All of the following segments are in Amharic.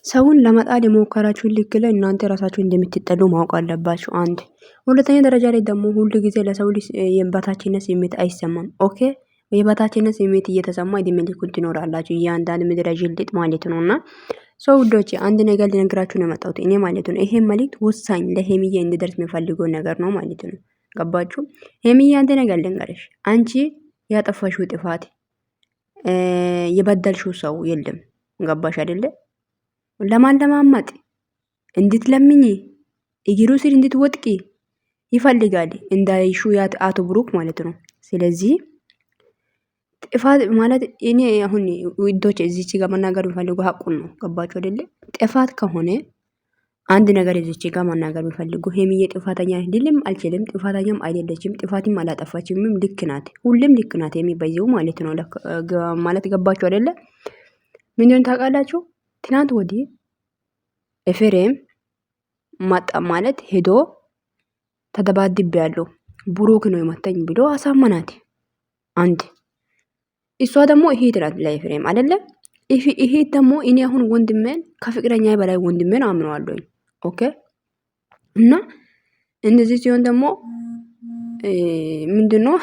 ሰውን ለመጣል የሞከራችሁን ልክ ላይ እናንተ ራሳችሁ እንደምትጠሉ ማወቅ አለባችሁ። አንድ ሁለተኛ ደረጃ ላይ ደግሞ ሁሉ ጊዜ ለሰው ልጅ የበታችነት ስሜት አይሰማም። ኦኬ የበታችነት ስሜት እየተሰማ እድሜ ልኩን ትኖራላችሁ እያንዳንድ ምድረ ጅልጥ ማለት ነው። እና ሰው ውዶች አንድ ነገር ልነግራችሁ ነው የመጣሁት እኔ ማለት ነው። ይሄ መልእክት ወሳኝ ለሄምዬ እንዲደርስ የሚፈልገው ነገር ነው ማለት ነው። ገባችሁ? ሄምዬ አንድ ነገር ልንገርሽ፣ አንቺ ያጠፋሽው ጥፋት የበደልሽው ሰው የለም። ገባሽ አይደለ? ለማለማመጥ እንድትለምኝ እግሩ ስር እንድትወጥቂ ይፈልጋል እንዳይሹ ያት አቶ ብሩክ ማለት ነው። ስለዚህ ጥፋት ማለት እኔ አሁን ውዶች እዚች ጋር መናገር የሚፈልጉ ሀቁን ነው። ገባችሁ አይደለ? ጥፋት ከሆነ አንድ ነገር እዚች ጋር መናገር የሚፈልጉ ሄምዬ ጥፋተኛ ልልም አልችልም፣ ጥፋተኛም አይደለችም፣ ጥፋትም አላጠፋችም፣ ልክ ናት፣ ሁሉም ልክ ናት የሚባየው ማለት ነው። ማለት ገባችሁ አይደለ? ምንድነው ታውቃላችሁ? ትናንት ወዲህ ኤፍሬም መጣ ማለት ሄዶ ተደባድቤያለሁ ብሩክ ነው የመታኝ ብሎ አሳመናት። አንድ እሷ ደግሞ እሄት ናት ለኤፍሬም አይደለም። እሄት ደግሞ እኔ አሁን ወንድሜን ከፍቅረኛ በላይ ወንድሜን አምነዋለሁ። ኦኬ እና እንደዚህ ሲሆን ደግሞ ምንድነው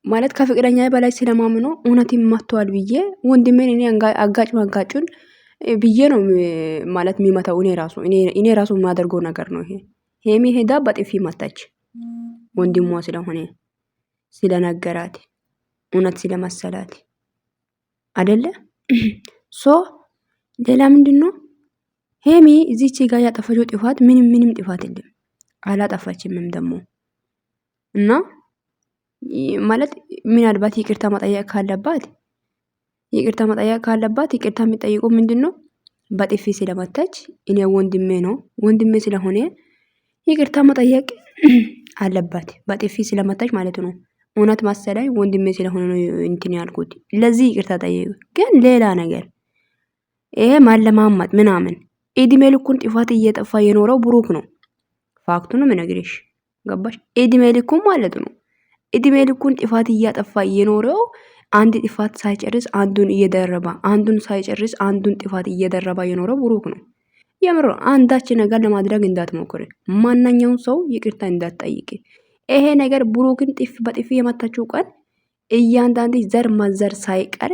ማለት ከፍቅረኛ በላይ ስለማምነው እውነትም መጥቷል ብዬ ወንድሜን እኔ አጋጩን ብዬ ነው ማለት የሚመታው። እኔ ራሱ የማደርገው ነገር ነው ይሄ። ሄሚ ሄዳ በጥፊ መታች ወንድሟ ስለሆነ ስለነገራት እውነት ስለመሰላት አይደለ? ሶ ሌላ ምንድነው ሄሚ እዚች ጋር ያጠፋችው ጥፋት ምንም ጥፋት የለም፣ አላጠፋችምም ደግሞ እና ማለት ምናልባት ይቅርታ መጠየቅ ካለባት ይቅርታ የሚጠይቁ ምንድነው በጥፊ ስለመታች እኔ ወንድሜ ስለሆነ ይቅርታ መጠየቅ አለባት። በጥፊ ስለመታች ማለት ነው። እውነት መሰለኝ ወንድሜ ስለሆነ ነው እንትን ያልኩት። ለዚህ ይቅርታ ጠይቁ። ግን ሌላ ነገር ይሄ ማለማመጥ ምናምን እድሜ ልኩን ጥፋት እየጠፋ የኖረው ብሩክ ነው። ፋክቱን ምነግርሽ ገባሽ? እድሜ ልኩን ማለት ነው። እድሜ ልኩን ጥፋት እያጠፋ የኖረው አንድ ጥፋት ሳይጨርስ አንዱን እየደረባ አንዱን ሳይጨርስ አንዱን ጥፋት እየደረባ የኖረው ብሩክ ነው። የምሮ አንዳች ነገር ለማድረግ እንዳትሞክር፣ ማንኛውም ሰው ይቅርታ እንዳትጠይቅ። ይሄ ነገር ብሩክን በጥፊ የመታችው ቀን እያንዳንድ ዘር ማዘር ሳይቀር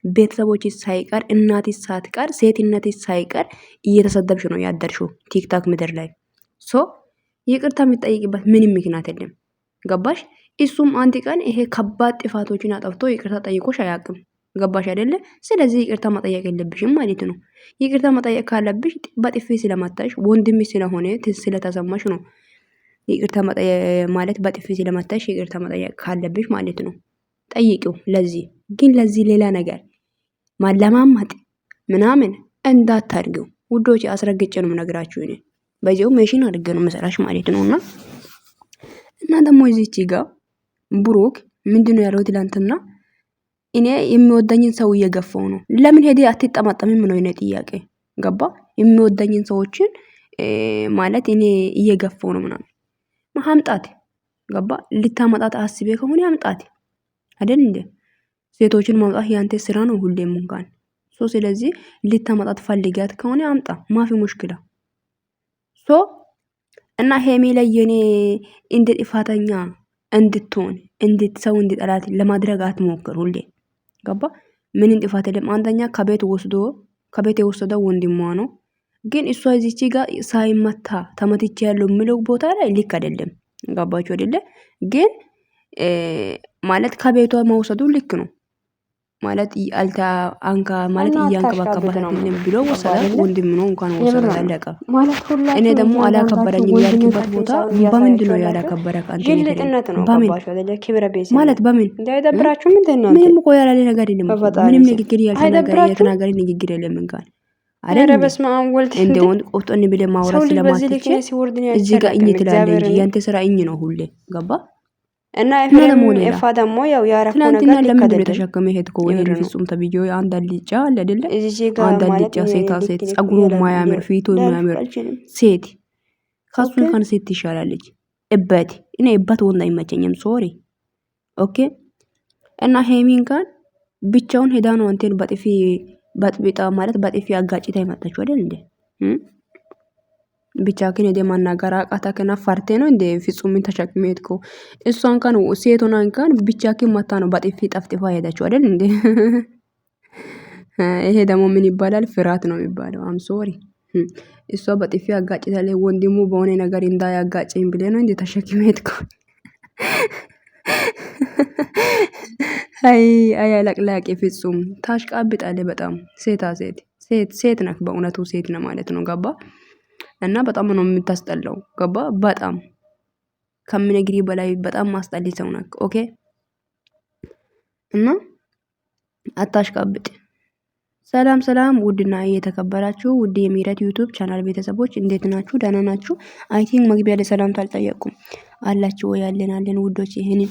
ቤተሰቦች ሳይቀር እናት ሳትቀር ሴትነት ሳይቀር እየተሰደብሽ ነው ያደርሽው ቲክታክ ምድር ላይ። ሶ ይቅርታ የሚጠይቅበት ምንም ምክንያት የለም። ገባሽ? እሱም አንድ ቀን ይሄ ከባድ ጥፋቶችን አጠፍቶ ይቅርታ ጠይቆሽ አያውቅም። ገባሽ አይደለ? ስለዚህ ይቅርታ መጠየቅ የለብሽም ማለት ነው። ይቅርታ መጠየቅ ካለብሽ በጥፊ ስለመታሽ ወንድም ስለሆነ ስለተሰማሽ ነው። ይቅርታ መጠየቅ ማለት በጥፊ ስለመታሽ ይቅርታ መጠየቅ ካለብሽ ማለት ነው። ጠይቂው። ለዚህ ሌላ ነገር ማለማመጥ ምናምን እንዳታርጊው ውዶች፣ አስረግጬ ነው የምነግራችሁ። እኔ በዚሁ ሜሽን አድርጌ ነው መሰራሽ ማለት ነውና እና ደግሞ እዚች ጋር ብሩክ ምንድነው ያለው ትላንትና? እኔ የሚወደኝን ሰው እየገፋው ነው። ለምን ሄዴ አትጠማጠምም ነው የኔ ጥያቄ። ገባ? የሚወደኝን ሰዎችን ማለት እኔ እየገፋው ነው ምናምን ማምጣት። ገባ? ልታመጣት አስቤ ከሆነ ያምጣት አይደል እንዴ? ሴቶችን ማምጣት ያንተ ስራ ነው ሁሌም እንኳን ስለዚህ ልታመጣት ፈልጋት ከሆነ አምጣ፣ ማፊ ሙሽኪላ እና ሄሚ ላይ የኔ እንደ ጥፋተኛ እንድትሆን ሰው እንዲጠላት ለማድረግ አትሞክር ሁሌ። ገባ? ምንም ጥፋት የለም። አንደኛ ከቤት የወሰደው ወንድሟ ነው። ግን እሷ እዚች ጋር ሳይመታ ተመትቼ ያለው የሚለው ቦታ ላይ ልክ አይደለም። ገባችሁ አይደለ? ግን ማለት ከቤቷ መውሰዱ ልክ ነው ማለት ማለት እያንከባከባት ብሎ ወሰዳት። ወንድም ነው እንኳን ወሰዳት አለቀ። እኔ ደግሞ አላከበረኝም ያልክበት ቦታ በምንድን ነው ያላከበረ? ማለት በምን ምንም እኮ ያላለ ነገር የለም። ምንም ንግግር የተናገረ ንግግር የለም እንኳን አይደል? እንደ ወንድ ቆፍጦን ብለህ ማውራት ስለማትችል እዚህ ጋር እኝ ትላለህ እንጂ ያንተ ስራ እኝ ነው ሁሌ። ገባ? እና ኤፋ ደግሞ ያው ያረፈው ነገር ለምን ተሸከመ ሄድኮ? ይሄ ፍጹም ተብዮ አንድ አልጫ አለ አይደለ? አንድ አልጫ ሴት ጸጉሩ ማያምር ፊቱ ማያምር ሴት ከሱ እንኳን ሴት ይሻላለች። እኔ እበት ወንድ አይመቸኝም። ሶሪ ኦኬ። እና ሄሚን ጋር ብቻውን ሄዳ ነው አንተን በጥፊ በጥብጣ ማለት በጥፊ አጋጭታ የመጣችው አይደል እንዴ? ብቻ ግን ሄደ ማናገር አቃተክና ፈርቴ ነው እንዴ ፍጹምን ተሸክሜ ሄድከው? እሷን ካን ሴት ሆና እንኳን ብቻኪን መታ ነው በጥፊ ጠፍጥፋ ሄደችው አይደል እንዴ? ይሄ ደግሞ ምን ይባላል? ፍርሃት ነው የሚባለው። አም ሶሪ እሷ በጥፊ አጋጭታለች። ወንድሙ በሆነ ነገር እንዳያጋጨኝ ብለህ ነው እንዴ ተሸክሜ ሄድከው? አይ አለቅላቂ ፍጹም ታሽቃብጣለህ በጣም ሴታ ሴት ነክ በእውነቱ ሴት ነው ማለት ነው። ገባ? እና በጣም ነው የምታስጠላው። ገባ? በጣም ከምነግሪ በላይ በጣም ማስጠሊ ሰው ነክ። ኦኬ እና አታሽቃብጥ። ሰላም ሰላም፣ ውድና የተከበራችሁ ውድ የሚረት ዩቲዩብ ቻናል ቤተሰቦች እንዴት ናችሁ? ደህና ናችሁ? አይ ቲንክ መግቢያ ላይ ሰላምታ አልጠየቅኩም አላችሁ ወይ? አለን ውዶች። ይሄንን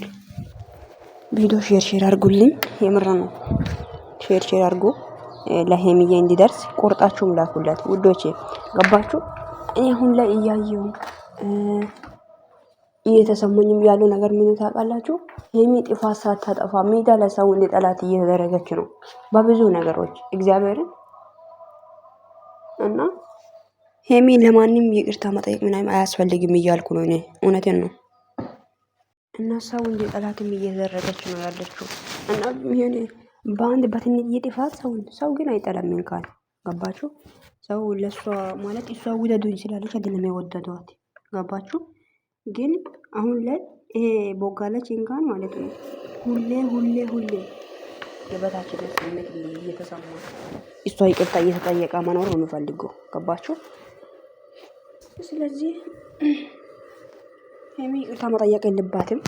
ቪዲዮ ሼር አድርጉልኝ። የምር ነው ሼር አድርጉ ለሄሚዬ እንዲደርስ ቆርጣችሁም ላኩላት ውዶቼ። ገባችሁ? እኔ አሁን ላይ እያየሁ እየተሰሙኝም ያለው ነገር ምን ታውቃላችሁ? ሄሚ ጥፋት ሳታጠፋ ሜዳ ለሰው እንደ ጠላት እየተደረገች ነው በብዙ ነገሮች እግዚአብሔርን እና ሄሚ ለማንም ይቅርታ መጠየቅ ምናምን አያስፈልግም እያልኩ ነው እኔ እውነቴን ነው። እና ሰው እንደ ጠላትም እየተደረገች ነው ያለችው እና ይሄኔ በአንድ በትንሽ ጥፋት ሰው ግን አይጠላም እንኳን ገባችሁ? ሰው ለሷ ማለት እሷ ውደዱኝ ስላለች አይደለም የወደዷት ገባችሁ? ግን አሁን ላይ ይሄ ቦጋለች እንኳን ማለት ነው ሁሌ የበታችነት ስሜት እየተሰማው እሷ ይቅርታ እየተጠየቀ መኖር ነው የምፈልገው። ገባችሁ? ስለዚህ ሄሚ ይቅርታ መጠየቅ የለባትም።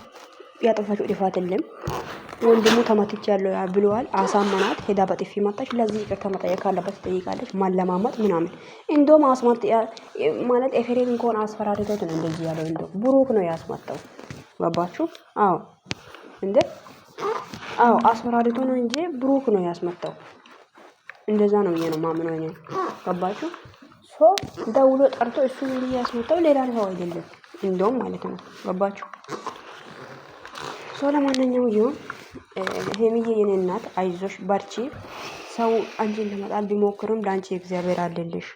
ያጠፋችው ጥፋት የለም። ወንድሙ ተመትቻለሁ ብለዋል። አሳመናት። ሄዳ በጥፊ መጣች። ለዚህ ይቅርታ መጠየቅ ካለበት ትጠይቃለች። ማለማመጥ ምናምን እንደውም አስመርጥ ማለት ኤፍሬም እንኳን አስፈራርቶት ነው እንደዚህ ያለው። እንደው ብሩክ ነው ያስመጣው። ገባችሁ? አዎ እንዴ አዎ አስፈራርቶ ነው እንጂ ብሩክ ነው ያስመጣው። እንደዛ ነው ነው ማምነው እኔ። ገባችሁ? ሶ ደውሎ ጠርቶ እሱን እንዲህ ያስመጣው ሌላ ሰው አይደለም እንደውም ማለት ነው። ገባችሁ? ሶ ለማንኛውም ይሁን ሄሚዬ የኔ እናት አይዞሽ በርቺ። ሰው አንቺን ለመጣል ቢሞክርም ላንቺ እግዚአብሔር አለልሽ።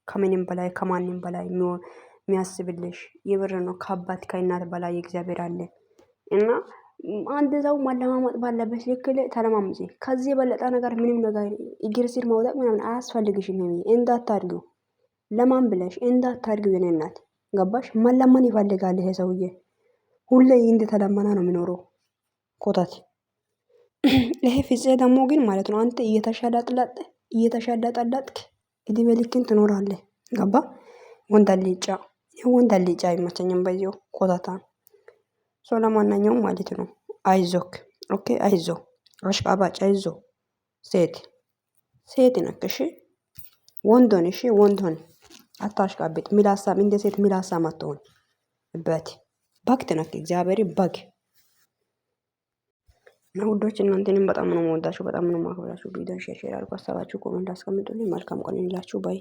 ከምንም በላይ ከማንም በላይ የሚያስብልሽ የብር ነው። ከአባት ከእናት በላይ እግዚአብሔር አለ እና አንድ ሰው ማለማመጥ ባለበት ልክ ተለማምጪ። ከዚህ የበለጠ ነገር ምንም ነገር እግር ስር መውደቅ ምናምን አያስፈልግሽም። ሄሚዬ እንዳታርጊው፣ ለማን ብለሽ እንዳታርጊው የኔ እናት ገባሽ? መለመን ይፈልጋል ይሄ ሰውዬ። ሁሌ እንደተለመና ነው የሚኖረው ኮታት። ይሄ ፍፄ ደግሞ ግን ማለት ነው አንተ እየተሻለጠለጥክ እድሜ ልክን ትኖራለህ። ገባ? ወንድ አልጫ አይመቸኝም በዚሁ ኮታታ። ሶ ለማንኛውም ማለት ነው አይዞክ። ኦኬ አይዞ አሽቃባጭ አይዞ። ሴት ነክ እሺ፣ ወንዶን እሺ፣ ወንዶን አታሽቃብጥ። ሚላሳም እንደ ሴት ሚላሳም አትሆን በግ ነክ እግዚአብሔር በግ እና ውዶች እናንተንም በጣም ነው የምወዳችሁ፣ በጣም ነው የማከብራችሁ። ቪዲዮን ሼር አድርጉ፣ ሀሳባችሁ ኮሜንት አስቀምጡልኝ። መልካም ቀን ይሁንላችሁ ባይ